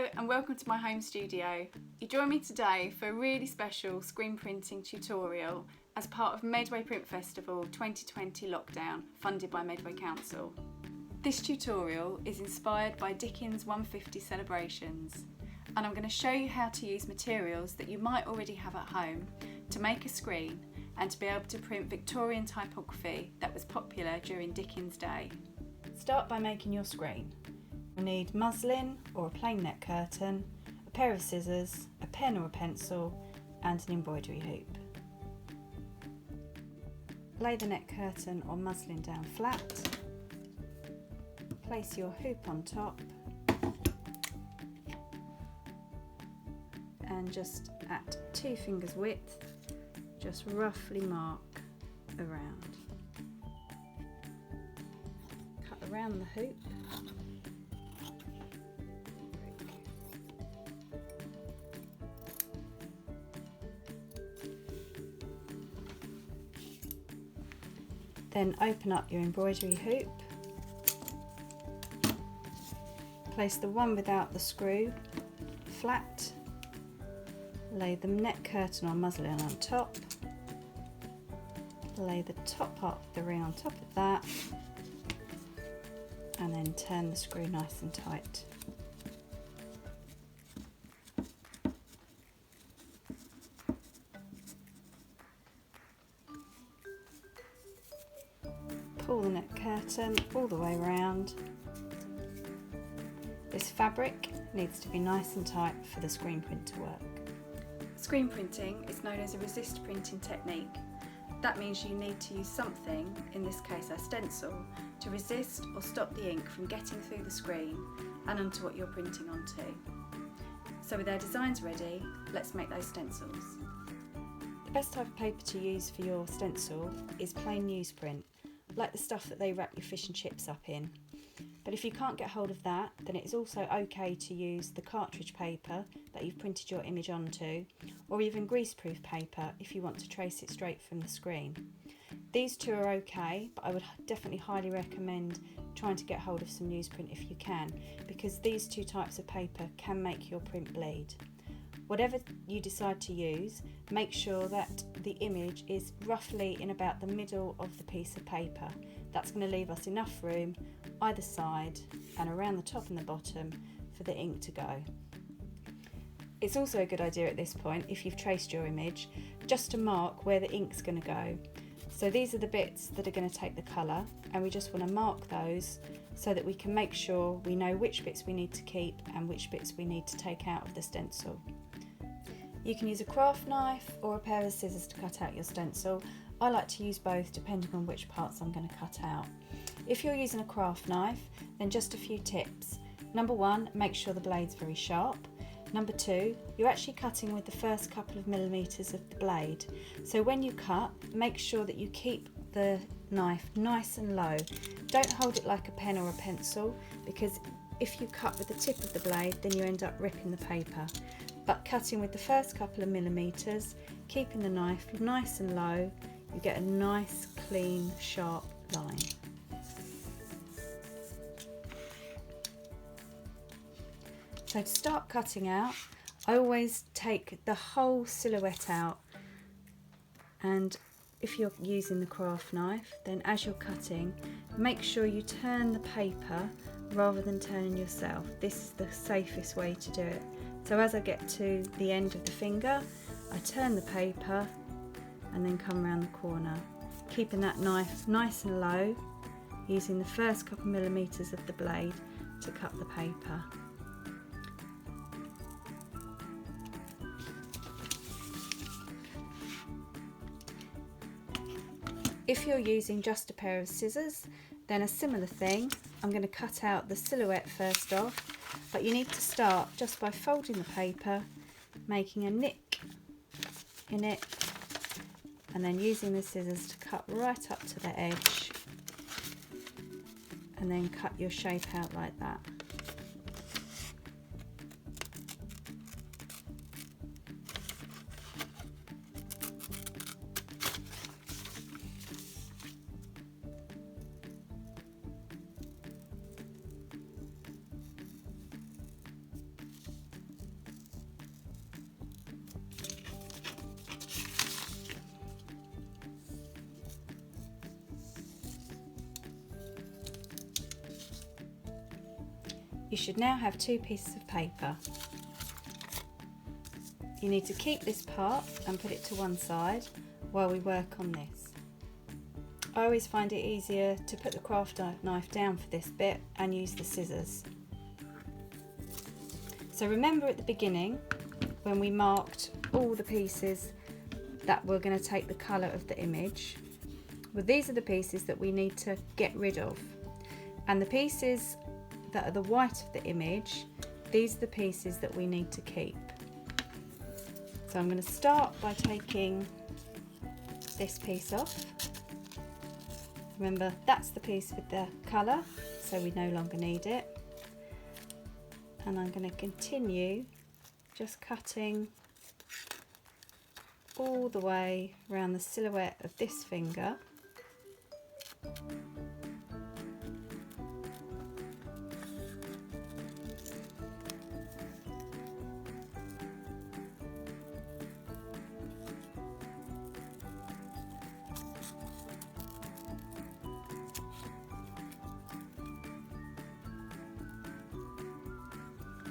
Hello and welcome to my home studio. You join me today for a really special screen printing tutorial as part of Medway Print Festival 2020 lockdown funded by Medway Council. This tutorial is inspired by Dickens' 150 celebrations and I'm going to show you how to use materials that you might already have at home to make a screen and to be able to print Victorian typography that was popular during Dickens' day. Start by making your screen. You'll need muslin or a plain net curtain, a pair of scissors, a pen or a pencil and an embroidery hoop. Lay the net curtain or muslin down flat, place your hoop on top and just at 2 fingers width, just roughly mark around. Cut around the hoop. Then open up your embroidery hoop, place the one without the screw flat, lay the net curtain or muslin on top, lay the top part of the ring on top of that and then turn the screw nice and tight. Pull the net curtain all the way around. This fabric needs to be nice and tight for the screen print to work. Screen printing is known as a resist printing technique. That means you need to use something, in this case a stencil, to resist or stop the ink from getting through the screen and onto what you're printing onto. So with our designs ready, let's make those stencils. The best type of paper to use for your stencil is plain newsprint, like the stuff that they wrap your fish and chips up in. But if you can't get hold of that, then it is also okay to use the cartridge paper that you've printed your image onto, or even greaseproof paper if you want to trace it straight from the screen. These two are okay, but I would definitely highly recommend trying to get hold of some newsprint if you can, because these two types of paper can make your print bleed. Whatever you decide to use, make sure that the image is roughly in about the middle of the piece of paper. That's going to leave us enough room either side and around the top and the bottom for the ink to go. It's also a good idea at this point, if you've traced your image, just to mark where the ink's going to go. So these are the bits that are going to take the colour, and we just want to mark those so that we can make sure we know which bits we need to keep and which bits we need to take out of the stencil. You can use a craft knife or a pair of scissors to cut out your stencil. I like to use both depending on which parts I'm going to cut out. If you're using a craft knife, then just a few tips. Number 1, make sure the blade's very sharp. Number 2, you're actually cutting with the first couple of millimetres of the blade. So when you cut, make sure that you keep the knife nice and low. Don't hold it like a pen or a pencil, because if you cut with the tip of the blade, then you end up ripping the paper. But cutting with the first couple of millimetres, keeping the knife nice and low, you get a nice, clean, sharp line. So to start cutting out, I always take the whole silhouette out, and if you're using the craft knife, then as you're cutting, make sure you turn the paper rather than turning yourself. This is the safest way to do it. So as I get to the end of the finger, I turn the paper and then come around the corner, keeping that knife nice and low, using the first couple millimetres of the blade to cut the paper. If you're using just a pair of scissors, then a similar thing. I'm going to cut out the silhouette first off, but you need to start just by folding the paper, making a nick in it, and then using the scissors to cut right up to the edge, and then cut your shape out like that. You should now have 2 pieces of paper. You need to keep this part and put it to one side while we work on this. I always find it easier to put the craft knife down for this bit and use the scissors. So remember at the beginning when we marked all the pieces that were going to take the colour of the image? Well, these are the pieces that we need to get rid of, and the pieces that are the white of the image, these are the pieces that we need to keep. So I'm going to start by taking this piece off. Remember, that's the piece with the colour, so we no longer need it. And I'm going to continue just cutting all the way around the silhouette of this finger.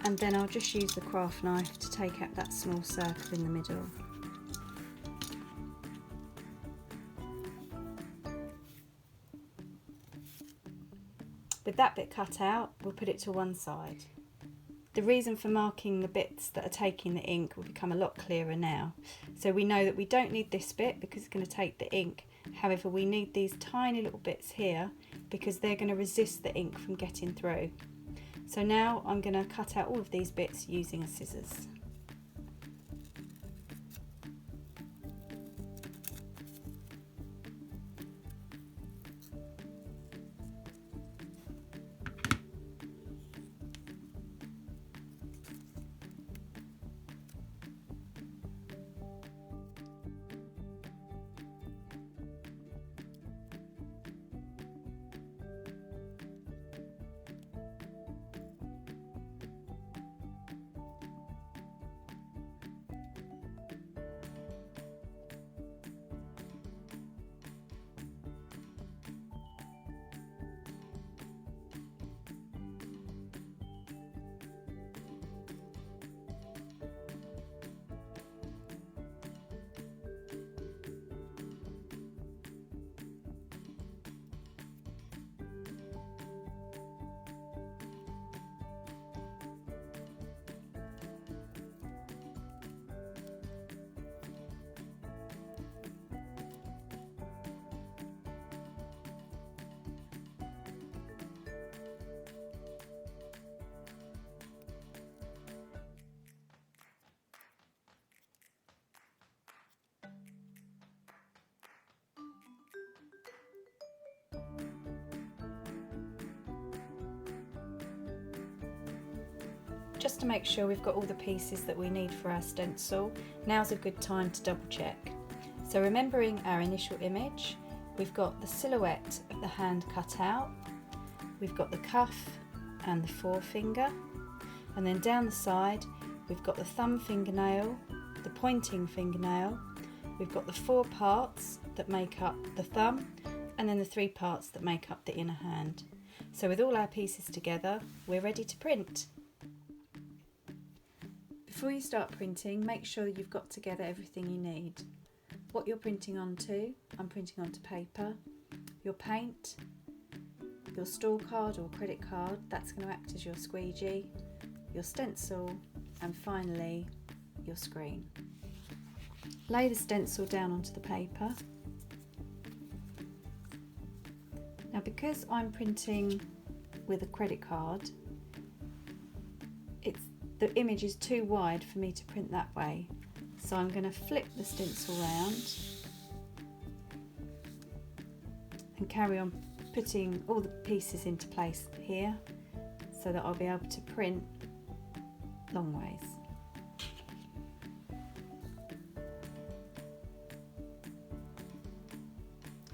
And then I'll just use the craft knife to take out that small circle in the middle. With that bit cut out, we'll put it to one side. The reason for marking the bits that are taking the ink will become a lot clearer now. So we know that we don't need this bit because it's going to take the ink. However, we need these tiny little bits here because they're going to resist the ink from getting through. So now I'm going to cut out all of these bits using a scissors. Just to make sure we've got all the pieces that we need for our stencil, now's a good time to double check. So remembering our initial image, we've got the silhouette of the hand cut out, we've got the cuff and the forefinger, and then down the side we've got the thumb fingernail, the pointing fingernail, we've got the 4 parts that make up the thumb, and then the 3 parts that make up the inner hand. So with all our pieces together, we're ready to print. Before you start printing, make sure that you've got together everything you need. What you're printing onto, I'm printing onto paper, your paint, your store card or credit card, that's going to act as your squeegee, your stencil, and finally your screen. Lay the stencil down onto the paper. Now because I'm printing with a credit card, the image is too wide for me to print that way. So I'm going to flip the stencil round and carry on putting all the pieces into place here so that I'll be able to print long ways.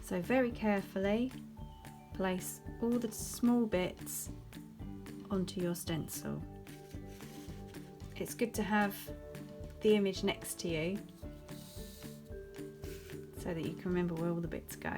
So very carefully place all the small bits onto your stencil. It's good to have the image next to you so that you can remember where all the bits go.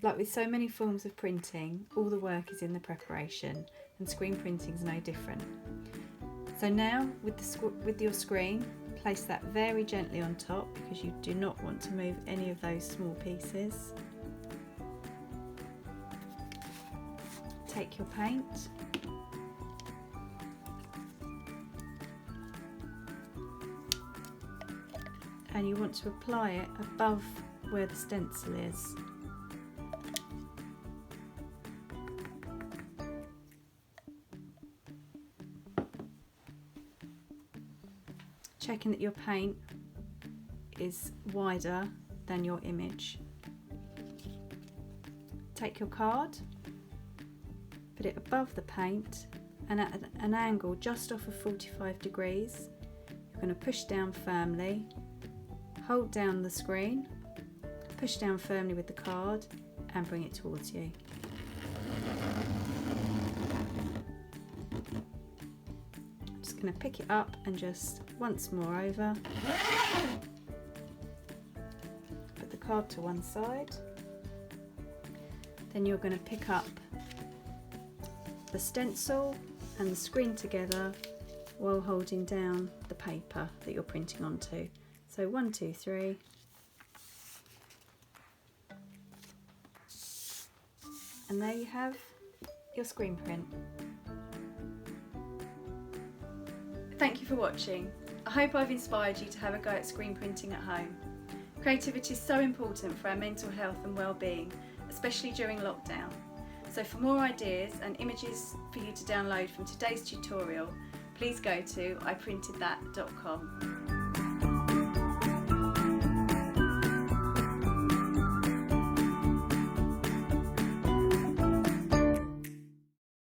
Like with so many forms of printing, all the work is in the preparation, and screen printing is no different. So now with your screen, place that very gently on top because you do not want to move any of those small pieces. Take your paint and you want to apply it above where the stencil is. Checking that your paint is wider than your image. Take your card, put it above the paint and at an angle just off of 45 degrees. You're going to push down firmly, hold down the screen, push down firmly with the card and bring it towards you. I'm just going to pick it up and just once more over. Put the card to one side. Then you're going to pick up the stencil and the screen together while holding down the paper that you're printing onto. So 1, 2, 3. And there you have your screen print. Thank you for watching. I hope I've inspired you to have a go at screen printing at home. Creativity is so important for our mental health and well-being, especially during lockdown. So for more ideas and images for you to download from today's tutorial, please go to iprintedthat.com.